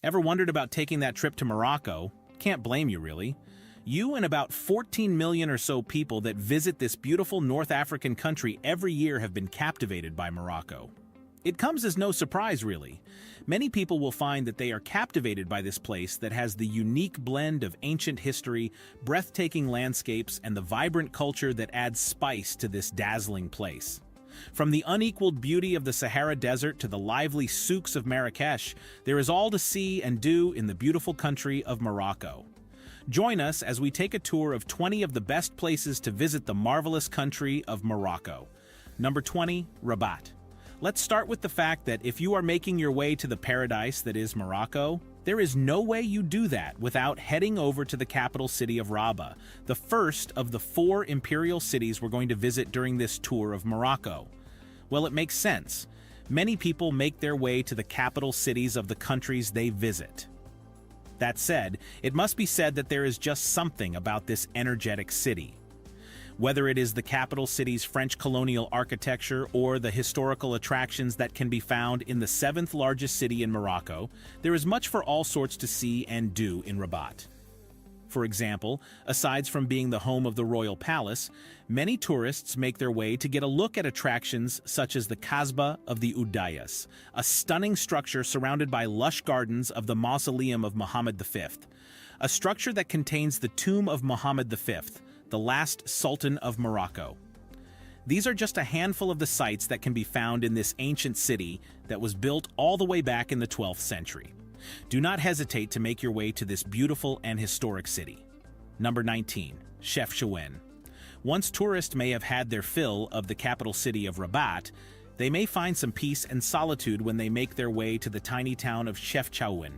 Ever wondered about taking that trip to Morocco? Can't blame you, really. You and about 14 million or so people that visit this beautiful North African country every year have been captivated by Morocco. It comes as no surprise, really. Many people will find that they are captivated by this place that has the unique blend of ancient history, breathtaking landscapes, and the vibrant culture that adds spice to this dazzling place. From the unequaled beauty of the Sahara Desert to the lively souks of Marrakech, there is all to see and do in the beautiful country of Morocco. Join us as we take a tour of 20 of the best places to visit the marvelous country of Morocco. Number 20, Rabat. Let's start with the fact that if you are making your way to the paradise that is Morocco, there is no way you do that without heading over to the capital city of Rabat, the first of the 4 imperial cities we're going to visit during this tour of Morocco. Well, it makes sense. Many people make their way to the capital cities of the countries they visit. That said, it must be said that there is just something about this energetic city. Whether it is the capital city's French colonial architecture or the historical attractions that can be found in the 7th largest city in Morocco, there is much for all sorts to see and do in Rabat. For example, aside from being the home of the royal palace, many tourists make their way to get a look at attractions such as the Kasbah of the Udayas, a stunning structure surrounded by lush gardens of the Mausoleum of Mohammed V, a structure that contains the tomb of Mohammed V, the last Sultan of Morocco. These are just a handful of the sites that can be found in this ancient city that was built all the way back in the 12th century. Do not hesitate to make your way to this beautiful and historic city. Number 19, Chefchaouen. Once tourists may have had their fill of the capital city of Rabat, they may find some peace and solitude when they make their way to the tiny town of Chefchaouen.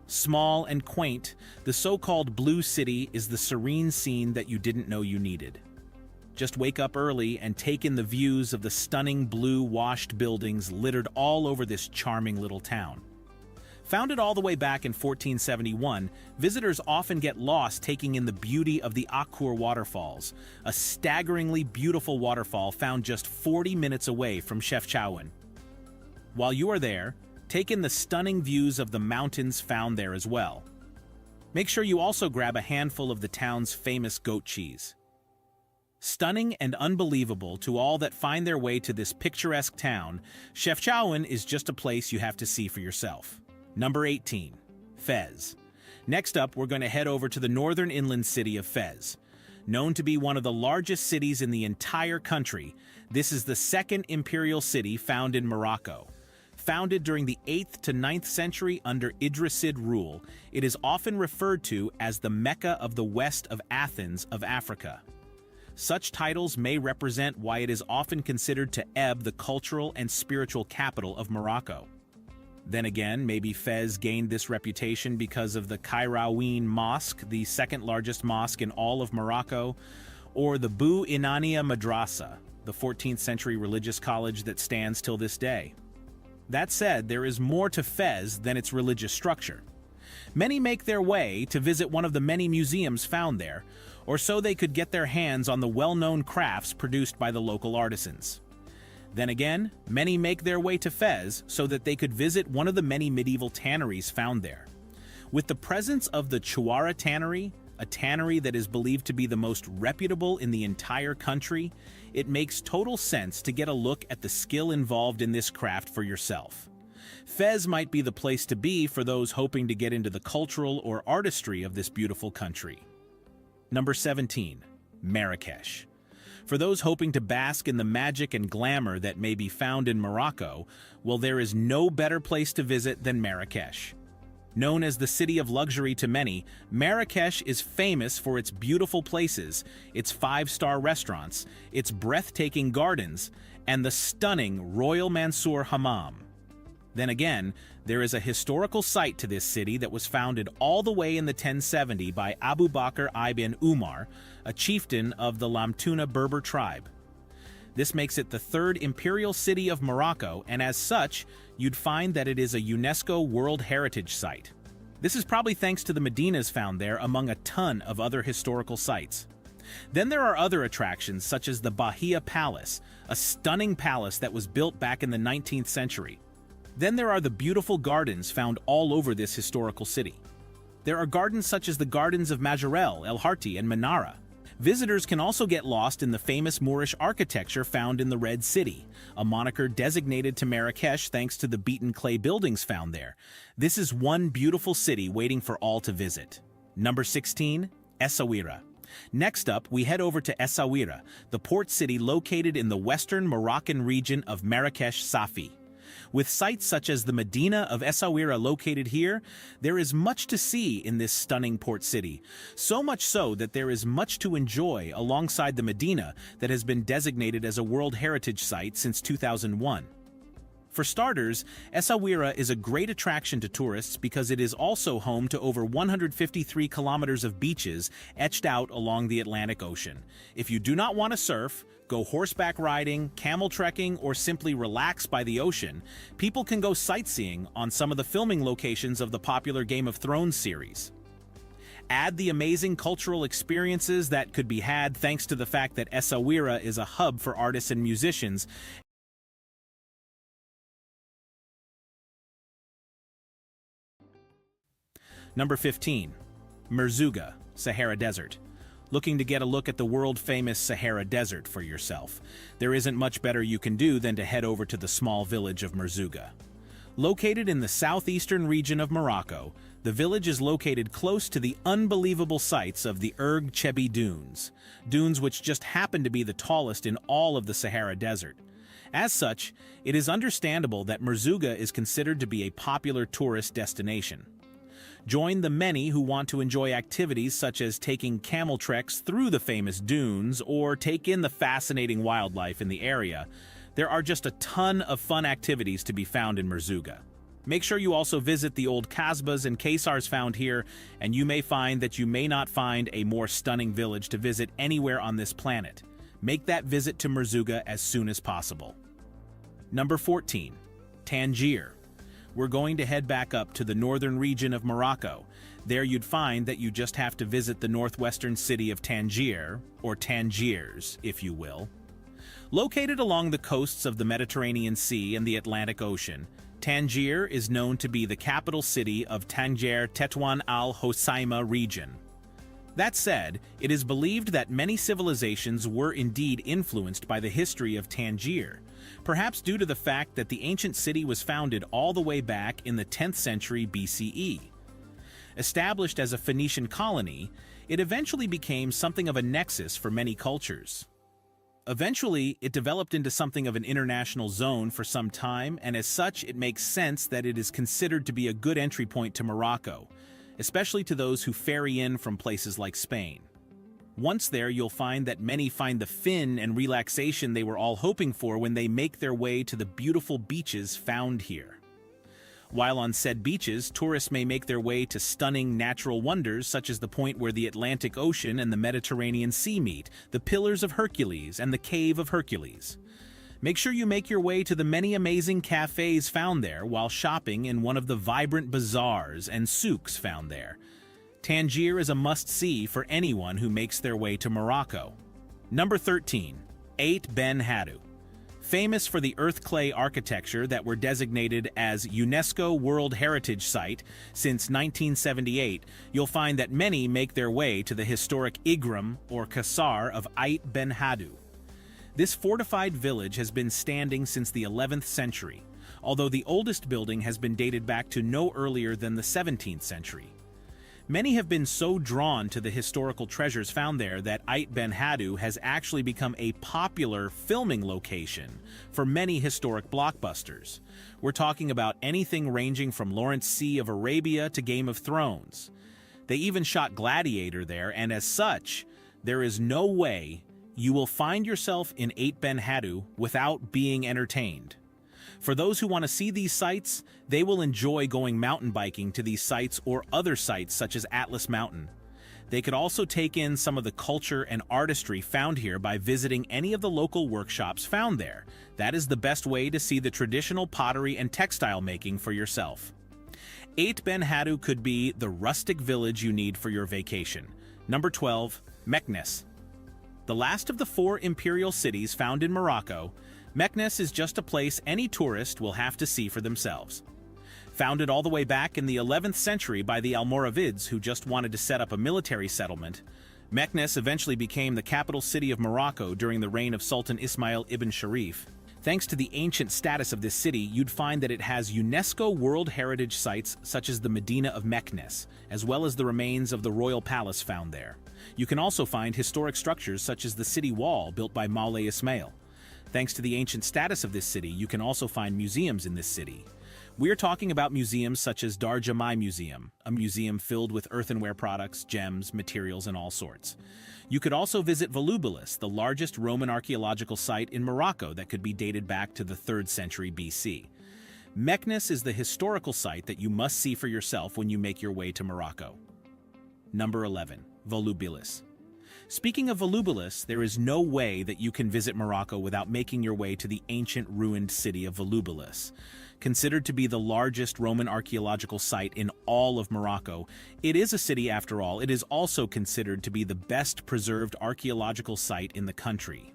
Small and quaint, the so-called Blue City is the serene scene that you didn't know you needed. Just wake up early and take in the views of the stunning blue-washed buildings littered all over this charming little town. Founded all the way back in 1471, visitors often get lost taking in the beauty of the Akour waterfalls, a staggeringly beautiful waterfall found just 40 minutes away from Chefchaouen. While you are there, take in the stunning views of the mountains found there as well. Make sure you also grab a handful of the town's famous goat cheese. Stunning and unbelievable to all that find their way to this picturesque town, Chefchaouen is just a place you have to see for yourself. Number 18, Fez. Next up, we're going to head over to the northern inland city of Fez. Known to be one of the largest cities in the entire country, this is the 2nd imperial city found in Morocco. Founded during the 8th to 9th century under Idrisid rule, it is often referred to as the Mecca of the west of Athens of Africa. Such titles may represent why it is often considered to ebb the cultural and spiritual capital of Morocco. Then again, maybe Fez gained this reputation because of the Chefchaouen Mosque, the 2nd largest mosque in all of Morocco, or the Bou Inania Madrasa, the 14th century religious college that stands till this day. That said, there is more to Fez than its religious structure. Many make their way to visit one of the many museums found there, or so they could get their hands on the well-known crafts produced by the local artisans. Then again, many make their way to Fez so that they could visit one of the many medieval tanneries found there. With the presence of the Chouara tannery, a tannery that is believed to be the most reputable in the entire country, it makes total sense to get a look at the skill involved in this craft for yourself. Fez might be the place to be for those hoping to get into the cultural or artistry of this beautiful country. Number 17, Marrakech. For those hoping to bask in the magic and glamour that may be found in Morocco, well, there is no better place to visit than Marrakech. Known as the city of luxury to many, Marrakech is famous for its beautiful places, its 5-star restaurants, its breathtaking gardens, and the stunning Royal Mansour Hammam. Then again, there is a historical site to this city that was founded all the way in the 1070 by Abu Bakr ibn Umar, a chieftain of the Lamtuna Berber tribe. This makes it the 3rd imperial city of Morocco, and as such, you'd find that it is a UNESCO World Heritage Site. This is probably thanks to the Medinas found there among a ton of other historical sites. Then there are other attractions such as the Bahia Palace, a stunning palace that was built back in the 19th century. Then there are the beautiful gardens found all over this historical city. There are gardens such as the Gardens of Majorelle, El Harti, and Menara. Visitors can also get lost in the famous Moorish architecture found in the Red City, a moniker designated to Marrakech thanks to the beaten clay buildings found there. This is one beautiful city waiting for all to visit. Number 16, Essaouira. Next up, we head over to Essaouira, the port city located in the western Moroccan region of Marrakech Safi. With sites such as the Medina of Essaouira located here, there is much to see in this stunning port city. So much so that there is much to enjoy alongside the Medina that has been designated as a World Heritage Site since 2001. For starters, Essaouira is a great attraction to tourists because it is also home to over 153 kilometers of beaches etched out along the Atlantic Ocean. If you do not want to surf, go horseback riding, camel trekking, or simply relax by the ocean, people can go sightseeing on some of the filming locations of the popular Game of Thrones series. Add the amazing cultural experiences that could be had thanks to the fact that Essaouira is a hub for artists and musicians. Number 15. Merzouga, Sahara Desert. Looking to get a look at the world-famous Sahara Desert for yourself? There isn't much better you can do than to head over to the small village of Merzouga. Located in the southeastern region of Morocco, the village is located close to the unbelievable sights of the Erg Chebi Dunes, dunes which just happen to be the tallest in all of the Sahara Desert. As such, it is understandable that Merzouga is considered to be a popular tourist destination. Join the many who want to enjoy activities such as taking camel treks through the famous dunes or take in the fascinating wildlife in the area. There are just a ton of fun activities to be found in Merzouga. Make sure you also visit the old kasbahs and kaysars found here, and you may find that you may not find a more stunning village to visit anywhere on this planet. Make that visit to Merzouga as soon as possible. Number 14. Tangier. We're going to head back up to the northern region of Morocco. There you'd find that you just have to visit the northwestern city of Tangier, or Tangiers, if you will. Located along the coasts of the Mediterranean Sea and the Atlantic Ocean, Tangier is known to be the capital city of Tanger Tetuan al-Hoceima region. That said, it is believed that many civilizations were indeed influenced by the history of Tangier, perhaps due to the fact that the ancient city was founded all the way back in the 10th century BCE. Established as a Phoenician colony, it eventually became something of a nexus for many cultures. Eventually, it developed into something of an international zone for some time, and as such, it makes sense that it is considered to be a good entry point to Morocco, especially to those who ferry in from places like Spain. Once there, you'll find that many find the fin and relaxation they were all hoping for when they make their way to the beautiful beaches found here. While on said beaches, tourists may make their way to stunning natural wonders such as the point where the Atlantic Ocean and the Mediterranean Sea meet, the Pillars of Hercules and the Cave of Hercules. Make sure you make your way to the many amazing cafes found there while shopping in one of the vibrant bazaars and souks found there. Tangier is a must-see for anyone who makes their way to Morocco. Number 13. Ait Ben Haddou. Famous for the earth clay architecture that were designated as UNESCO World Heritage Site since 1978, you'll find that many make their way to the historic Igram or Qasar of Ait Ben Haddou. This fortified village has been standing since the 11th century, although the oldest building has been dated back to no earlier than the 17th century. Many have been so drawn to the historical treasures found there that Ait Ben Haddou has actually become a popular filming location for many historic blockbusters. We're talking about anything ranging from Lawrence C. of Arabia to Game of Thrones. They even shot Gladiator there, and as such, there is no way you will find yourself in Ait Ben Haddou without being entertained. For those who want to see these sites, they will enjoy going mountain biking to these sites or other sites such as Atlas Mountain. They could also take in some of the culture and artistry found here by visiting any of the local workshops found there. That is the best way to see the traditional pottery and textile making for yourself. Ait Ben Haddou could be the rustic village you need for your vacation. Number 12. Meknes. The last of the 4 imperial cities found in Morocco, Meknes is just a place any tourist will have to see for themselves. Founded all the way back in the 11th century by the Almoravids who just wanted to set up a military settlement, Meknes eventually became the capital city of Morocco during the reign of Sultan Ismail ibn Sharif. Thanks to the ancient status of this city, you'd find that it has UNESCO World Heritage Sites such as the Medina of Meknes, as well as the remains of the royal palace found there. You can also find historic structures such as the city wall built by Moulay Ismail. Thanks to the ancient status of this city, you can also find museums in this city. We're talking about museums such as Dar Jamai Museum, a museum filled with earthenware products, gems, materials, and all sorts. You could also visit Volubilis, the largest Roman archaeological site in Morocco that could be dated back to the 3rd century BC. Meknes is the historical site that you must see for yourself when you make your way to Morocco. Number 11. Volubilis. Speaking of Volubilis, there is no way that you can visit Morocco without making your way to the ancient ruined city of Volubilis. Considered to be the largest Roman archaeological site in all of Morocco, it is a city after all. It is also considered to be the best preserved archaeological site in the country.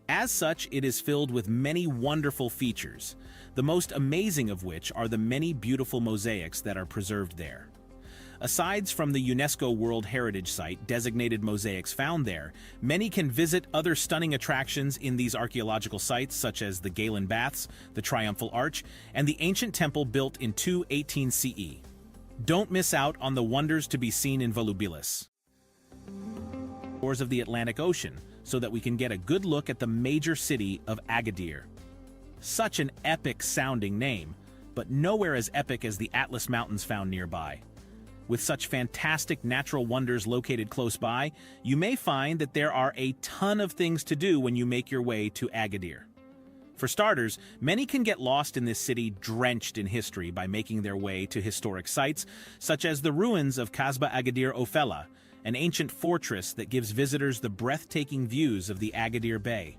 As such, it is filled with many wonderful features, the most amazing of which are the many beautiful mosaics that are preserved there. Aside from the UNESCO World Heritage Site designated mosaics found there, many can visit other stunning attractions in these archaeological sites such as the Galen Baths, the Triumphal Arch, and the ancient temple built in 218 CE. Don't miss out on the wonders to be seen in Volubilis. Shores of the Atlantic Ocean, so that we can get a good look at the major city of Agadir. Such an epic-sounding name, but nowhere as epic as the Atlas Mountains found nearby. With such fantastic natural wonders located close by, you may find that there are a ton of things to do when you make your way to Agadir. For starters, many can get lost in this city drenched in history by making their way to historic sites, such as the ruins of Kasbah Agadir Ofella, an ancient fortress that gives visitors the breathtaking views of the Agadir Bay.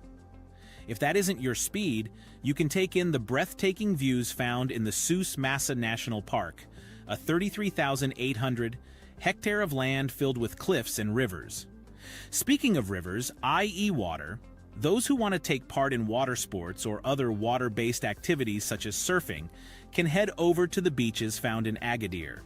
If that isn't your speed, you can take in the breathtaking views found in the Souss Massa National Park, a 33,800 hectare of land filled with cliffs and rivers. Speaking of rivers, i.e. water, those who want to take part in water sports or other water-based activities such as surfing can head over to the beaches found in Agadir.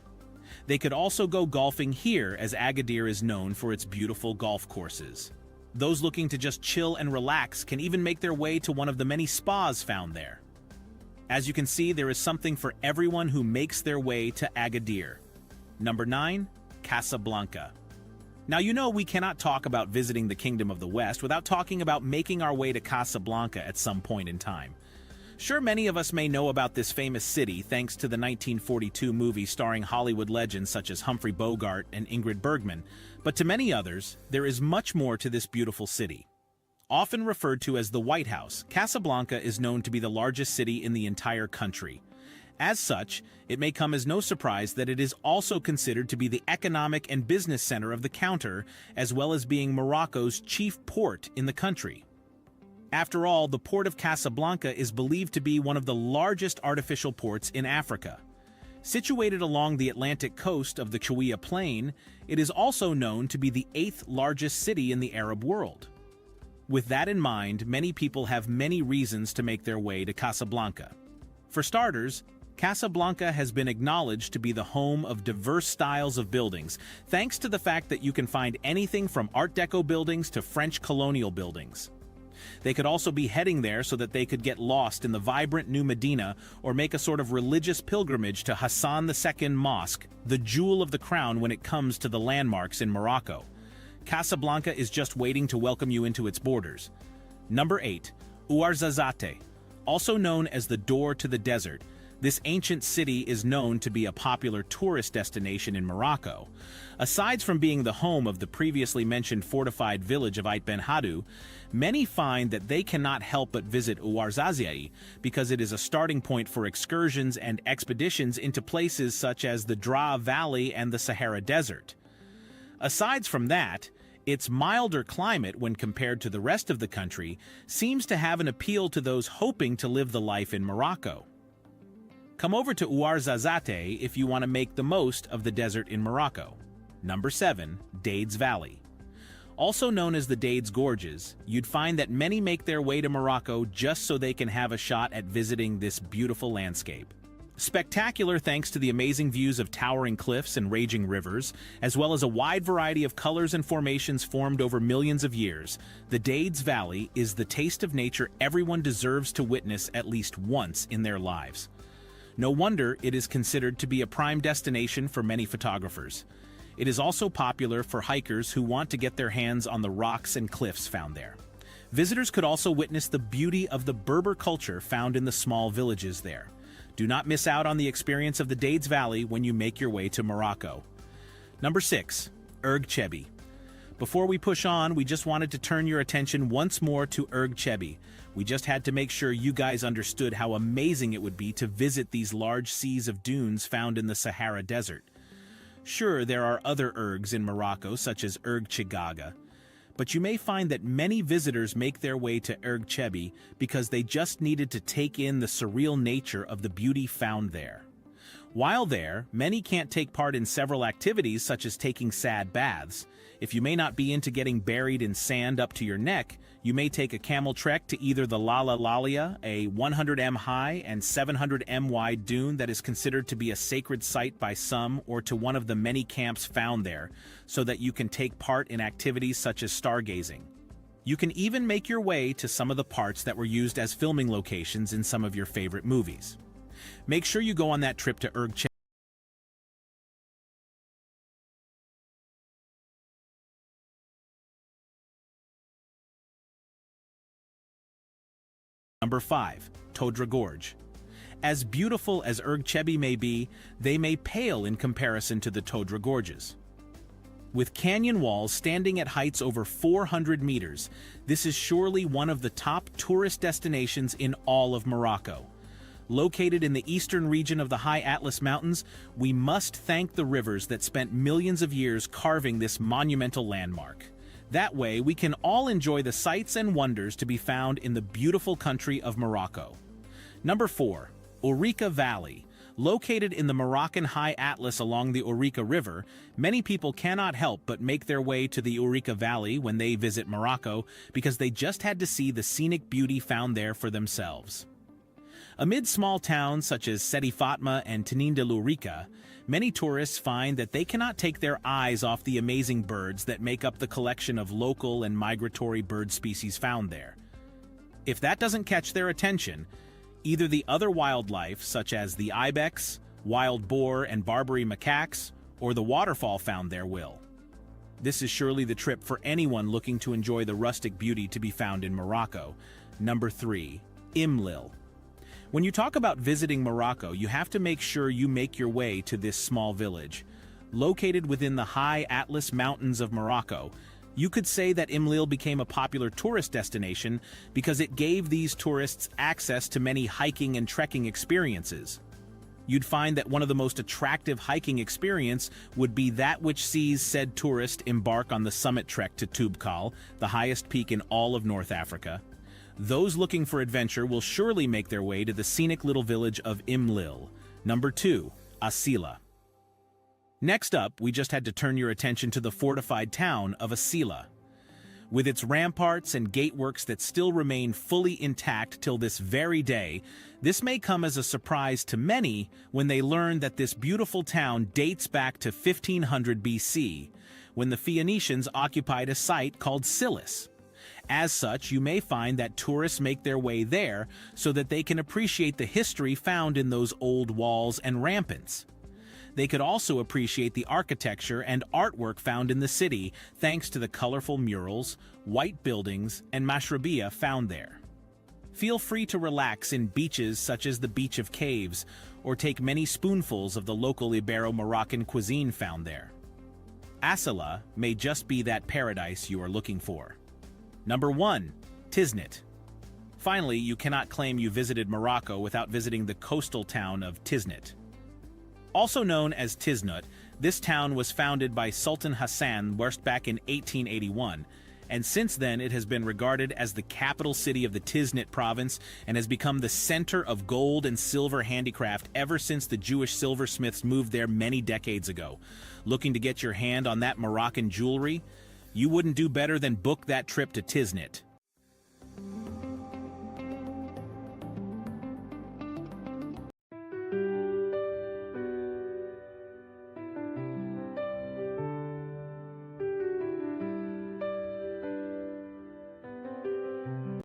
They could also go golfing here, as Agadir is known for its beautiful golf courses. Those looking to just chill and relax can even make their way to one of the many spas found there. As you can see, there is something for everyone who makes their way to Agadir. Number 9. Casablanca. Now you know we cannot talk about visiting the Kingdom of the West without talking about making our way to Casablanca at some point in time. Sure, many of us may know about this famous city thanks to the 1942 movie starring Hollywood legends such as Humphrey Bogart and Ingrid Bergman, but to many others, there is much more to this beautiful city. Often referred to as the White House, Casablanca is known to be the largest city in the entire country. As such, it may come as no surprise that it is also considered to be the economic and business center of the counter, as well as being Morocco's chief port in the country. After all, the port of Casablanca is believed to be one of the largest artificial ports in Africa. Situated along the Atlantic coast of the Chouia Plain, it is also known to be the 8th largest city in the Arab world. With that in mind, many people have many reasons to make their way to Casablanca. For starters, Casablanca has been acknowledged to be the home of diverse styles of buildings, thanks to the fact that you can find anything from Art Deco buildings to French colonial buildings. They could also be heading there so that they could get lost in the vibrant new Medina or make a sort of religious pilgrimage to Hassan II Mosque, the jewel of the crown when it comes to the landmarks in Morocco. Casablanca is just waiting to welcome you into its borders. Number 8. Ouarzazate. Also known as the Door to the Desert, this ancient city is known to be a popular tourist destination in Morocco. Aside from being the home of the previously mentioned fortified village of Ait Ben Haddou, many find that they cannot help but visit Ouarzazate because it is a starting point for excursions and expeditions into places such as the Draa Valley and the Sahara Desert. Aside from that, its milder climate when compared to the rest of the country seems to have an appeal to those hoping to live the life in Morocco. Come over to Ouarzazate if you want to make the most of the desert in Morocco. Number 7. Dades Valley. Also known as the Dades Gorges, you'd find that many make their way to Morocco just so they can have a shot at visiting this beautiful landscape. Spectacular thanks to the amazing views of towering cliffs and raging rivers, as well as a wide variety of colors and formations formed over millions of years, the Dades Valley is the taste of nature everyone deserves to witness at least once in their lives. No wonder it is considered to be a prime destination for many photographers. It is also popular for hikers who want to get their hands on the rocks and cliffs found there. Visitors could also witness the beauty of the Berber culture found in the small villages there. Do not miss out on the experience of the Dades Valley when you make your way to Morocco. Number 6. Erg Chebi. Before we push on, we just wanted to turn your attention once more to Erg Chebi. We just had to make sure you guys understood how amazing it would be to visit these large seas of dunes found in the Sahara Desert. Sure, there are other ergs in Morocco, such as Erg Chigaga, but you may find that many visitors make their way to Erg Chebi because they just needed to take in the surreal nature of the beauty found there. While there, many can't take part in several activities such as taking sad baths. If you may not be into getting buried in sand up to your neck, you may take a camel trek to either the Lala Lalia, a 100 high and 700 wide dune that is considered to be a sacred site by some, or to one of the many camps found there, so that you can take part in activities such as stargazing. You can even make your way to some of the parts that were used as filming locations in some of your favorite movies. Make sure you go on that trip to Erg Chebi. Number 5. Todra Gorge. As beautiful as Erg Chebi may be, they may pale in comparison to the Todra Gorges. With canyon walls standing at heights over 400 meters, this is surely one of the top tourist destinations in all of Morocco. Located in the eastern region of the High Atlas Mountains, we must thank the rivers that spent millions of years carving this monumental landmark. That way, we can all enjoy the sights and wonders to be found in the beautiful country of Morocco. Number 4. Ourika Valley. Located in the Moroccan High Atlas along the Ourika River, many people cannot help but make their way to the Ourika Valley when they visit Morocco because they just had to see the scenic beauty found there for themselves. Amid small towns such as Sidi Fatma and Tanin de l'Ourika, many tourists find that they cannot take their eyes off the amazing birds that make up the collection of local and migratory bird species found there. If that doesn't catch their attention, either the other wildlife, such as the ibex, wild boar, and Barbary macaques, or the waterfall found there will. This is surely the trip for anyone looking to enjoy the rustic beauty to be found in Morocco. Number 3. Imlil. When you talk about visiting Morocco, you have to make sure you make your way to this small village. Located within the High Atlas Mountains of Morocco, you could say that Imlil became a popular tourist destination because it gave these tourists access to many hiking and trekking experiences. You'd find that one of the most attractive hiking experience would be that which sees said tourist embark on the summit trek to Toubkal, the highest peak in all of North Africa. Those looking for adventure will surely make their way to the scenic little village of Imlil. Number 2. Asila. Next up, we just had to turn your attention to the fortified town of Asila. With its ramparts and gateworks that still remain fully intact till this very day, this may come as a surprise to many when they learn that this beautiful town dates back to 1500 BC, when the Phoenicians occupied a site called Silis. As such, you may find that tourists make their way there so that they can appreciate the history found in those old walls and ramparts. They could also appreciate the architecture and artwork found in the city thanks to the colorful murals, white buildings, and mashrabiyah found there. Feel free to relax in beaches such as the Beach of Caves, or take many spoonfuls of the local Ibero-Moroccan cuisine found there. Asila may just be that paradise you are looking for. Number 1. Tiznit. Finally, you cannot claim you visited Morocco without visiting the coastal town of Tiznit. Also known as Tiznit, this town was founded by Sultan Hassan back in 1881, and since then it has been regarded as the capital city of the Tiznit province and has become the center of gold and silver handicraft ever since the Jewish silversmiths moved there many decades ago. Looking to get your hand on that Moroccan jewelry? You wouldn't do better than book that trip to Tiznit.